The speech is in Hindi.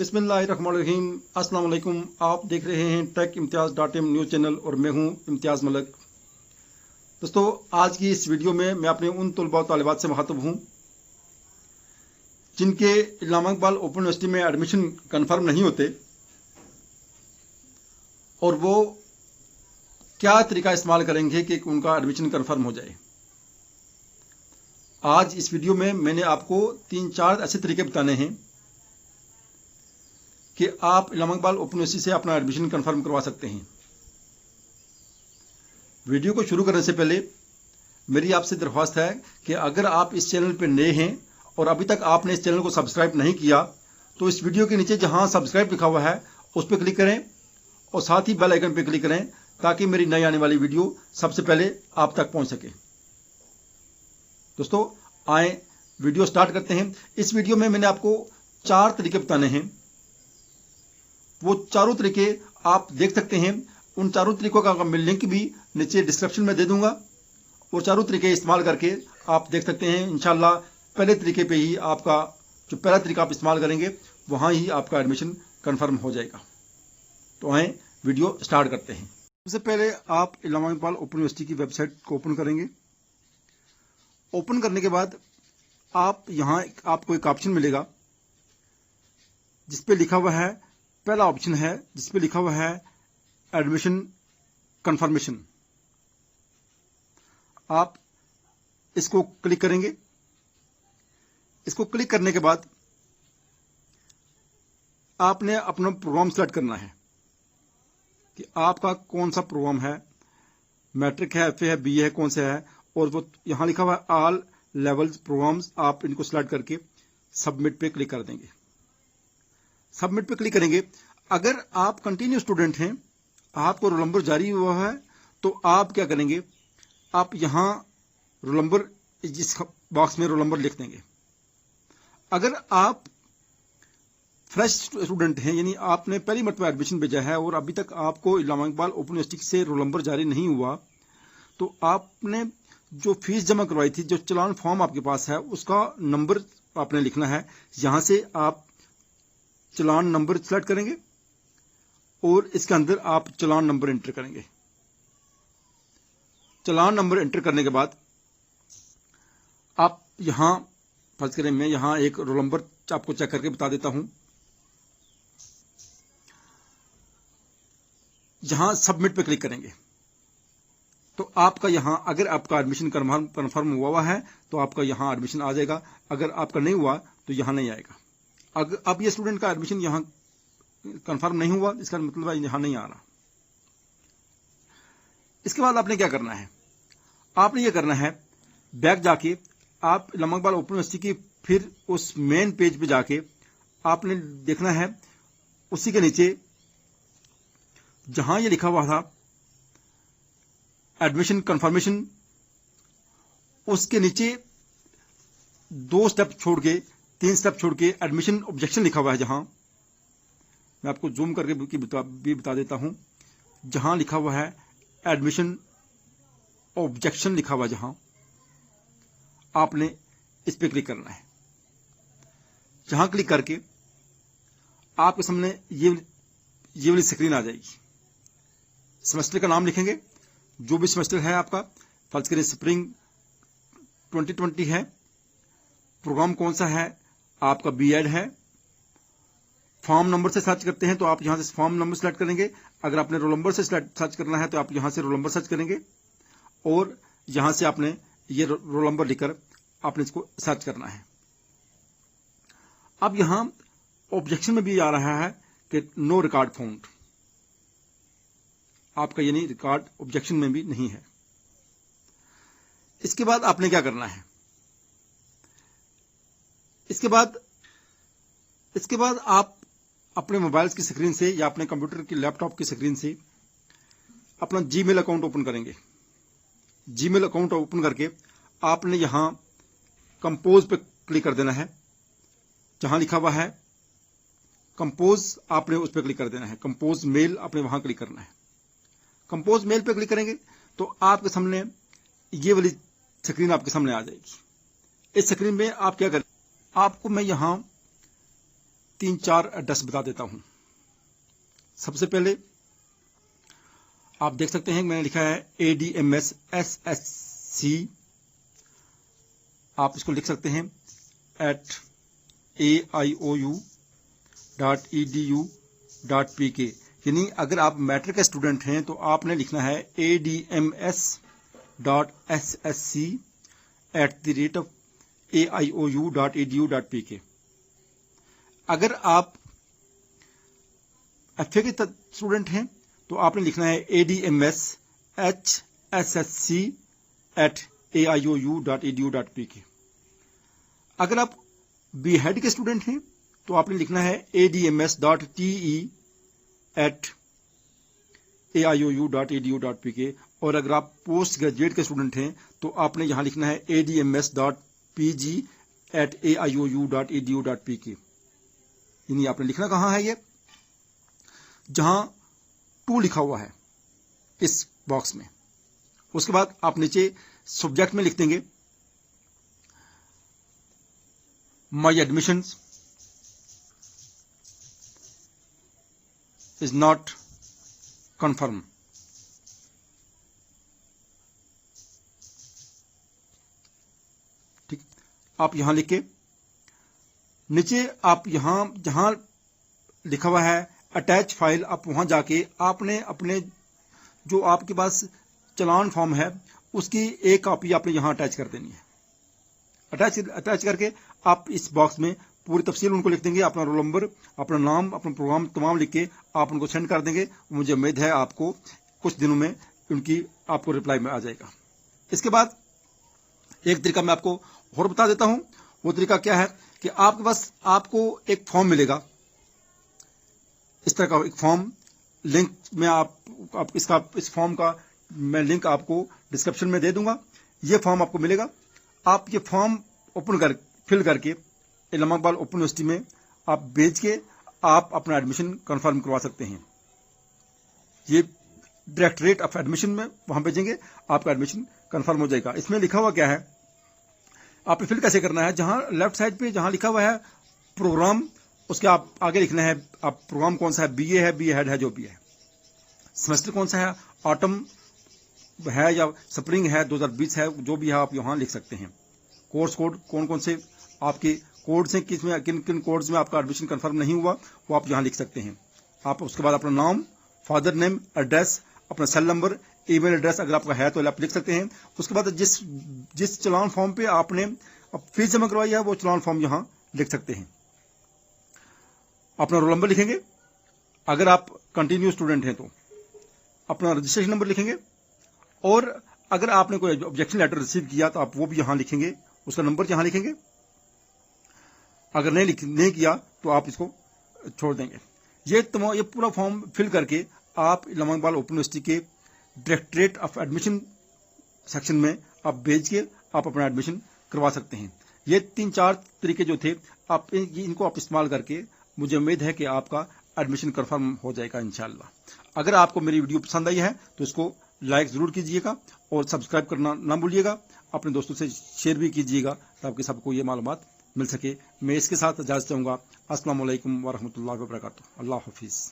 बिस्मिल्लाहिर्रहमानिर्रहीम। अस्सलाम वालेकुम। आप देख रहे हैं tech Imtiaz .in news channel और मैं हूं इम्तियाज़ मलिक। दोस्तों, आज की इस वीडियो में मैं अपने उन तलबा तालिबात से मुखातब हूं जिनके इल्लामा इकबाल ओपन यूनिवर्सिटी में एडमिशन कन्फर्म नहीं होते और वो क्या तरीका इस्तेमाल करेंगे कि उनका एडमिशन कन्फर्म हो जाए। आज इस वीडियो में मैंने आपको 3-4 ऐसे तरीके बताने हैं कि आप इल्लामा इकबाल ओपन यूनिवर्सिटी से अपना एडमिशन कंफर्म करवा सकते हैं। वीडियो को शुरू करने से पहले मेरी आपसे दरख्वास्त है कि अगर आप इस चैनल पर नए हैं और अभी तक आपने इस चैनल को सब्सक्राइब नहीं किया तो इस वीडियो के नीचे जहां सब्सक्राइब लिखा हुआ है उस पर क्लिक करें और साथ ही बेल आइकन पर क्लिक करें ताकि मेरी नई आने वाली वीडियो सबसे पहले आप तक पहुंच सके। दोस्तों, आए वीडियो स्टार्ट करते हैं। इस वीडियो में मैंने आपको 4 तरीके बताने हैं। वो चारों तरीके आप देख सकते हैं। उन चारों तरीकों का मैं लिंक भी नीचे डिस्क्रिप्शन में दे दूंगा और चारों तरीके इस्तेमाल करके आप देख सकते हैं। इंशाल्लाह पहले तरीके पे ही आपका जो पहला तरीका आप इस्तेमाल करेंगे वहां ही आपका एडमिशन कंफर्म हो जाएगा। तो आए वीडियो स्टार्ट करते हैं। सबसे पहले आप इल्लामा इकबाल ओपन यूनिवर्सिटी की वेबसाइट को ओपन करेंगे। ओपन करने के बाद आप यहां आपको एक ऑप्शन मिलेगा जिसपे लिखा हुआ है, पहला ऑप्शन है जिसपे लिखा हुआ है एडमिशन कंफर्मेशन। आप इसको क्लिक करेंगे। इसको क्लिक करने के बाद आपने अपना प्रोग्राम सेलेक्ट करना है कि आपका कौन सा प्रोग्राम है, मैट्रिक है, एफए है, बीए है, कौन सा है। और वो यहां लिखा हुआ है ऑल लेवल्स प्रोग्राम्स। आप इनको सेलेक्ट करके सबमिट पे क्लिक कर देंगे। सबमिट पे क्लिक करेंगे। अगर आप कंटिन्यू स्टूडेंट हैं, आपको रोल नंबर जारी हुआ है, तो आप क्या करेंगे, आप यहां रोल नंबर जिस बॉक्स में रोल नंबर लिख देंगे। अगर आप फ्रेश स्टूडेंट हैं, यानी आपने पहली मरतबा एडमिशन भेजा है और अभी तक आपको इल्लामा इकबाल ओपन यूनिवर्सिटी से रोल नंबर जारी नहीं हुआ, तो आपने जो फीस जमा करवाई थी, जो चलान फॉर्म आपके पास है, उसका नंबर आपने लिखना है। यहां से आप चलान नंबर सेलेक्ट करेंगे और इसके अंदर आप चलान नंबर एंटर करेंगे। चलान नंबर एंटर करने के बाद आप यहां फर्ज करें, मैं यहां एक रोल नंबर आपको चेक करके बता देता हूं। यहां सबमिट पे क्लिक करेंगे तो आपका यहां, अगर आपका एडमिशन कन्फर्म हुआ है तो आपका यहां एडमिशन आ जाएगा। अगर आपका नहीं हुआ तो यहां नहीं आएगा। अगर अब ये स्टूडेंट का एडमिशन यहां कंफर्म नहीं हुआ, इसका मतलब है यहां नहीं आ रहा। इसके बाद आपने क्या करना है, आपने ये करना है, बैक जाके आप इल्लामा इकबाल ओपन यूनिवर्सिटी की फिर उस मेन पेज पे जाके आपने देखना है, उसी के नीचे जहां ये लिखा हुआ था एडमिशन कंफर्मेशन, उसके नीचे 2 स्टेप छोड़ के 3 स्टेप छोड़ के एडमिशन ऑब्जेक्शन लिखा हुआ है। जहां मैं आपको जूम करके भी बता देता हूं, जहां लिखा हुआ है एडमिशन ऑब्जेक्शन लिखा हुआ, जहां आपने इस पे क्लिक करना है। जहां क्लिक करके आपके सामने ये वाली स्क्रीन आ जाएगी। सेमेस्टर का नाम लिखेंगे, जो भी सेमेस्टर है आपका, फर्ज करें स्प्रिंग 2020 है। प्रोग्राम कौन सा है, आपका बीएड है। फॉर्म नंबर से सर्च करते हैं तो आप यहां से फॉर्म नंबर सेलेक्ट करेंगे। अगर आपने रोल नंबर से सर्च करना है तो आप यहां से रोल नंबर सर्च करेंगे और यहां से आपने ये रोल नंबर लिखकर आपने इसको सर्च करना है। अब यहां ऑब्जेक्शन में भी आ रहा है कि नो रिकॉर्ड फाउंड, आपका यानी रिकॉर्ड ऑब्जेक्शन में भी नहीं है। इसके बाद आपने क्या करना है, इसके बाद आप अपने मोबाइल की स्क्रीन से या अपने कंप्यूटर की लैपटॉप की स्क्रीन से अपना जीमेल अकाउंट ओपन करेंगे। जीमेल अकाउंट ओपन करके आपने यहां कंपोज पे क्लिक कर देना है। जहां लिखा हुआ है कंपोज, आपने उस पर क्लिक कर देना है। कंपोज मेल आपने वहां क्लिक करना है। कंपोज मेल पे क्लिक करेंगे तो आपके सामने ये वाली स्क्रीन आपके सामने आ जाएगी। इस स्क्रीन में आप क्या करें, आपको मैं यहां 3-4 एड्रेस बता देता हूं। सबसे पहले आप देख सकते हैं मैंने लिखा है ADMS SSC, आप इसको लिख सकते हैं @aiou.edu.pk, यानी अगर आप मैट्रिक के स्टूडेंट हैं तो आपने लिखना है adms.ssc@aiou.edu.pk। अगर आप FA के स्टूडेंट हैं तो आपने लिखना है admshssc@aiou.edu.pk। अगर आप BHead के स्टूडेंट हैं तो आपने लिखना है adms.te@aiou.edu.pk। और अगर आप पोस्ट ग्रेजुएट के स्टूडेंट हैं तो आपने यहां लिखना है adms.pg@aiou.edu.pk। यानी आपने लिखना कहां है, ये जहां 2 लिखा हुआ है इस बॉक्स में। उसके बाद आप नीचे सब्जेक्ट में लिख देंगे माई एडमिशंस इज नॉट कन्फर्म। ठीक, आप यहां लिख के नीचे आप यहां जहां लिखा हुआ है अटैच फाइल, आप वहां जाके आपने अपने जो आपके पास चालान फॉर्म है उसकी एक कॉपी आपने यहां अटैच कर देनी है। अटैच करके आप इस बॉक्स में पूरी तफसील उनको लिख देंगे, अपना रोल नंबर, अपना नाम, अपना प्रोग्राम तमाम लिख के आप उनको सेंड कर देंगे। मुझे उम्मीद है आपको कुछ दिनों में उनकी आपको रिप्लाई में आ जाएगा। इसके बाद एक तरीका मैं आपको और बता देता हूं। वो तरीका क्या है कि आपके पास आपको एक फॉर्म मिलेगा, इस तरह का एक फॉर्म। लिंक में आप इस फॉर्म का मैं लिंक आपको डिस्क्रिप्शन में दे दूंगा। ये फॉर्म आपको मिलेगा। आप ये फॉर्म फिल करके इस्लामाबाद ओपन यूनिवर्सिटी में आप भेज के आप अपना एडमिशन कंफर्म करवा सकते हैं। ये डायरेक्टरेट ऑफ एडमिशन में वहां भेजेंगे, आपका एडमिशन कंफर्म हो जाएगा। इसमें लिखा हुआ क्या है, आपने फिल कैसे करना है, जहां लेफ्ट साइड पे जहां लिखा हुआ है प्रोग्राम, उसके आप आगे लिखना है आप प्रोग्राम कौन सा है, BA है, BHead है, जो भी है, सेमेस्टर कौन सा है, ऑटम है या स्प्रिंग है, 2020 है, जो भी है आप यहां लिख सकते हैं। कोर्स कोड कौन कौन से आपके कोड्स हैं, किन किन कोड्स में आपका एडमिशन कंफर्म नहीं हुआ, वो आप यहां लिख सकते हैं। आप उसके बाद अपना नाम, फादर नेम, एड्रेस, अपना सेल नंबर, ईमेल एड्रेस अगर आपका है तो आप लिख सकते हैं। उसके बाद जिस चालान फॉर्म पे आपने फीस जमा करवाई है वो चालान फॉर्म यहां लिख सकते हैं। अपना रोल नंबर लिखेंगे, अगर आप कंटिन्यू स्टूडेंट हैं तो अपना रजिस्ट्रेशन नंबर लिखेंगे, और अगर आपने कोई ऑब्जेक्शन लेटर रिसीव किया तो आप वो भी यहां लिखेंगे, उसका नंबर यहां लिखेंगे। अगर नहीं किया तो आप इसको छोड़ देंगे। ये पूरा फॉर्म फिल करके आप इस्लामाबाद ओपन यूनिवर्सिटी के डायरेक्टरेट ऑफ एडमिशन सेक्शन में आप भेज के आप अपना एडमिशन करवा सकते हैं। ये 3-4 तरीके जो थे इनको आप इस्तेमाल करके मुझे उम्मीद है कि आपका एडमिशन कंफर्म हो जाएगा इंशाल्लाह। अगर आपको मेरी वीडियो पसंद आई है तो इसको लाइक जरूर कीजिएगा और सब्सक्राइब करना ना भूलिएगा। अपने दोस्तों से शेयर भी कीजिएगा ताकि सबको ये मालूमात मिल सके। मैं इसके साथ इजाजत चाहूंगा। अस्सलाम वालेकुम व रहमतुल्लाहि व बरकातुहू। अल्लाह हाफिज।